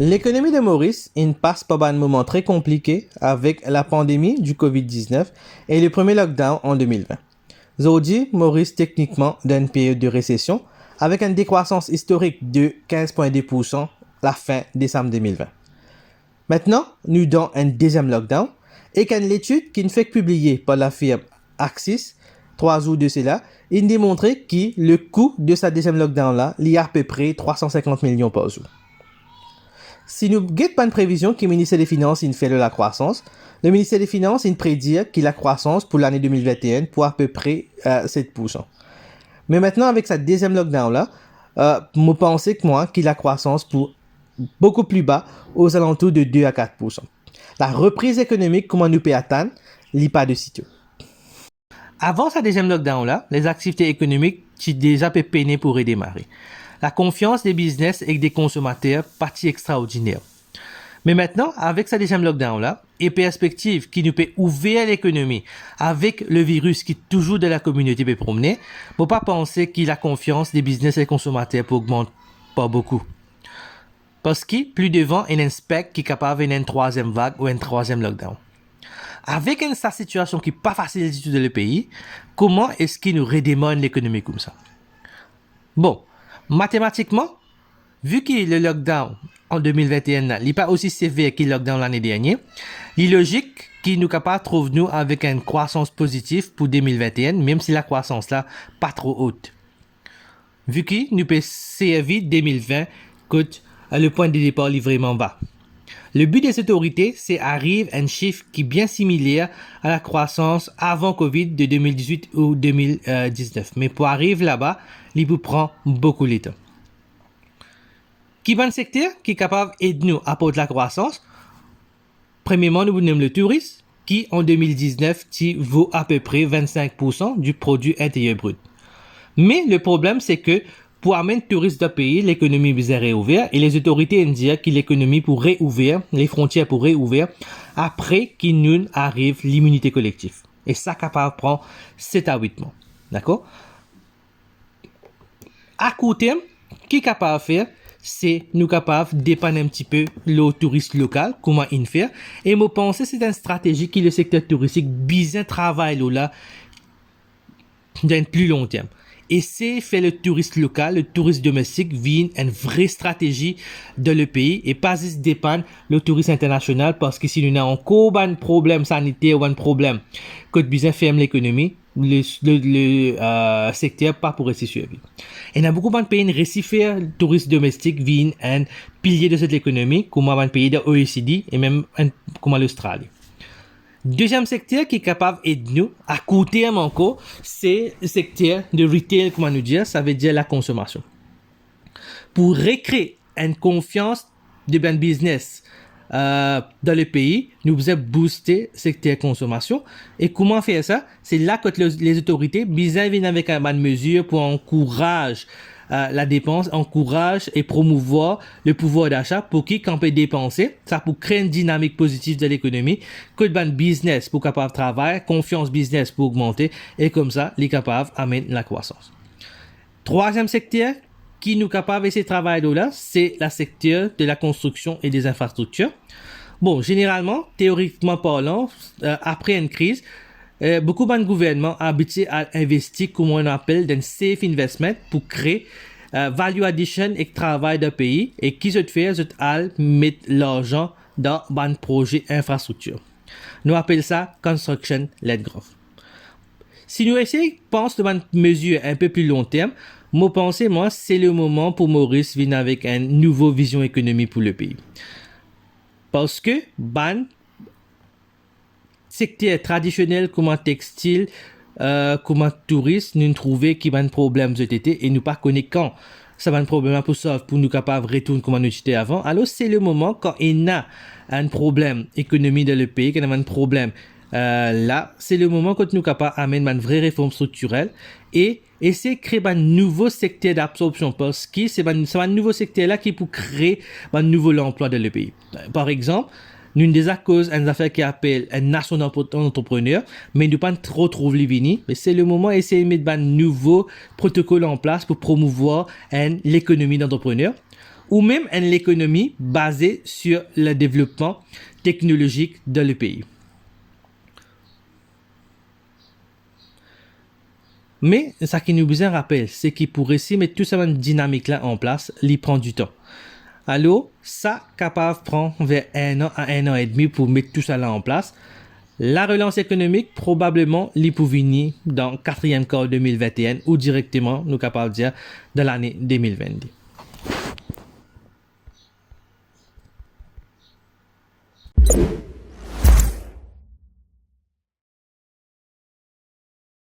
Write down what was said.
L'économie de Maurice passe par un moment très compliqué avec la pandémie du COVID-19 et le premier lockdown en 2020. Aujourd'hui, Maurice techniquement dans une période de récession avec une décroissance historique de 15,2% la fin décembre 2020. Maintenant, nous dans un deuxième lockdown et qu'une étude qui ne fait que publier par la firme Axis 3 jours de cela, il démontrait que le coût de sa deuxième lockdown là, il y a à peu près 350 millions par jour. Si nous guettons pas une prévision que le ministère des Finances fait de la croissance, le ministère des Finances prédit que la croissance pour l'année 2021 pour à peu près 7%. Mais maintenant, avec sa deuxième lockdown-là, je pense que la croissance pour beaucoup plus bas, aux alentours de 2 à 4%. La reprise économique, comment nous peut atteindre, il n'y a pas de sitio. Avant sa deuxième lockdown-là, les activités économiques sont déjà peinées pour redémarrer. La confiance des business et des consommateurs partie extraordinaire. Mais maintenant, avec sa deuxième lockdown-là, et perspective qui nous peut ouvrir l'économie avec le virus qui toujours de la communauté peut promener, faut pas penser que la confiance des business et des consommateurs peut augmenter pas beaucoup. Parce que plus devant, il y a un spec qui est capable d'une troisième vague ou un troisième lockdown. Avec une situation qui n'est pas facile du tout dans le pays, comment est-ce qu'il nous redémarre l'économie comme ça? Bon, mathématiquement, vu que le lockdown en 2021 n'est pas aussi sévère que le lockdown l'année dernière, il est logique qu'il nous capable de trouver nous avec une croissance positive pour 2021, même si la croissance là pas trop haute. Vu que nous peut servir 2020 coûte le point de départ est vraiment bas. Le but des autorités, c'est d'arriver à un chiffre qui est bien similaire à la croissance avant Covid de 2018 ou 2019. Mais pour arriver là-bas, il vous prend beaucoup de temps. Qui est un secteur qui est capable d'aider nous à apporter la croissance? Premièrement, nous nommons le tourisme, qui en 2019 vaut à peu près 25% du produit intérieur brut. Mais le problème, c'est que pour amener les touristes d'un pays, l'économie est réouverte et les autorités disent que l'économie pourrait ouvrir, les frontières pourraient ouvrir après qu'il nous arrive l'immunité collective. Et ça capable prendre 7 à 8 mois. D'accord? À court terme, qui est capable de faire, c'est nous capable de dépendre un petit peu le touriste local, comment il fait. Et moi pense que c'est une stratégie qui le secteur touristique bien travaille là d'un plus long terme. Et c'est faire le touriste local, le touriste domestique, vient une vraie stratégie de le pays et pas juste dépendre le touriste international parce que si nous avons encore un problème sanitaire ou un problème que besoin ferme l'économie, le secteur pas pour rester survivre. Et il y a beaucoup de pays qui réussissent faire le tourisme domestique vient un pilier de cette économie, comme un pays de l'OECD et même comme l'Australie. Deuxième secteur qui est capable d'aider nous à court terme encore, c'est le secteur de retail, comment nous dire, ça veut dire la consommation. Pour recréer une confiance de ben business dans le pays, nous devons booster le secteur consommation. Et comment faire ça? C'est là que les autorités viennent avec une mesure pour encourager la dépense, encourage et promouvoir le pouvoir d'achat pour qui quand peut dépenser, ça pour créer une dynamique positive de l'économie, que le business pour capable de travailler, confiance business pour augmenter et comme ça, les capables amènent la croissance. Troisième secteur qui nous capable essayer de travailler là, c'est le secteur de la construction et des infrastructures. Bon, généralement, théoriquement parlant, après une crise, beaucoup de gouvernements habitués à investir, comme on appelle, dans safe investment pour créer value addition et travail d'un pays et qui se fait, mettre l'argent dans un projet infrastructure. Nous appelons ça construction led growth. Si nous essayons, pense de une mesure un peu plus long terme, c'est le moment pour Maurice venir avec une nouvelle vision économique pour le pays. Parce que, secteur traditionnel comme un textile, comme un touriste, nous trouvons qu'il y a un problème cet été et nous pas connaissons quand ça va un problème pour ça, pour nous capables de retourner comme nous étions avant. Alors, c'est le moment quand il y a un problème économique dans le pays, quand il y a un problème là, c'est le moment quand nous capables d'amener une vraie réforme structurelle et essayer de créer un nouveau secteur d'absorption parce que c'est un nouveau secteur là qui peut créer un nouveau emploi dans le pays. Par exemple, nous avons déjà cause une affaire qui appelle un nation d'entrepreneurs, mais nous ne pas trop trouver les vini. Mais c'est le moment d'essayer de mettre un nouveau protocole en place pour promouvoir l'économie d'entrepreneurs. ou même une économie basée sur le développement technologique dans le pays. Mais ce qui nous besoin rappelle, c'est qu'il pour réussir mettre tout cette dynamique-là en place, il prend du temps. Alors, ça capable prendre vers 1 an à 1 an et demi pour mettre tout ça là en place. La relance économique, probablement, il peut venir dans le 4e quart 2021 ou directement, nous capables de dire, dans l'année 2022.